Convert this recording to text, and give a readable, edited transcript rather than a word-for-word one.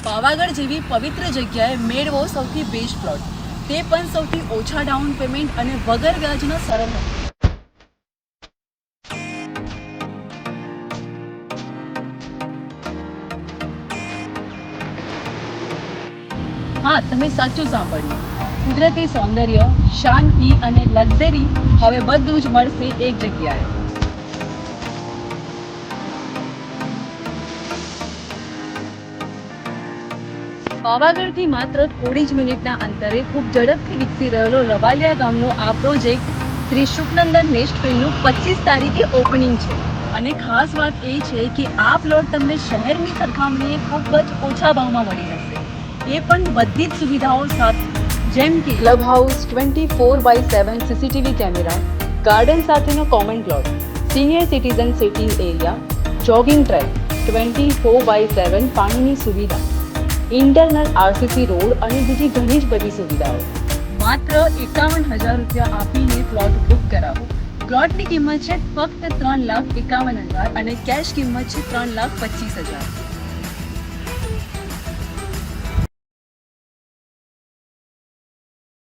પાવાગઢ જેવી પવિત્ર જગ્યાએ મેળવો સૌથી બેસ્ટ પ્લોટ, તે પણ સૌથી ઓછા ડાઉન પેમેન્ટ અને વગર વ્યાજનો સરળ હપ્તો. હા, તમે સાચું સાંભળ્યું. કુદરતી સૌંદર્ય, શાંતિ અને લક્ઝરી હવે બધું જ મળશે એક જગ્યાએ. પાવાગઢથી માત્ર થોડી જ મિનિટના અંતરે ખૂબ ઝડપથી વિકસી રહેલો રવાલિયા ગામનો આ પ્રોજેક્ટ શ્રી શુકનંદન નેસ્ટ ફિલ્ડનું 25 તારીખે ઓપનિંગ છે. અને ખાસ વાત એ છે કે આ પ્લોટ તમને શહેરની સરખામણીએ ખૂબ જ ઓછા ભાવમાં મળી જશે, એ પણ બધી જ સુવિધાઓ સાથે, જેમ કે club house, 24/7 CCTV camera, garden સાથેનો common plot, senior citizen sitting area, jogging track, 24/7 પાણીની સુવિધા, ઇન્ટરનલ આરસીસી રોડ અને બીજી ઘણી જ બધી સુવિધાઓ. માત્ર 51,000 રૂપિયા આપીને પ્લોટ બુક કરાવો. પ્લોટની કિંમત છે ફક્ત 3,51,000 અને કેશ કિંમત છે 3,25,000.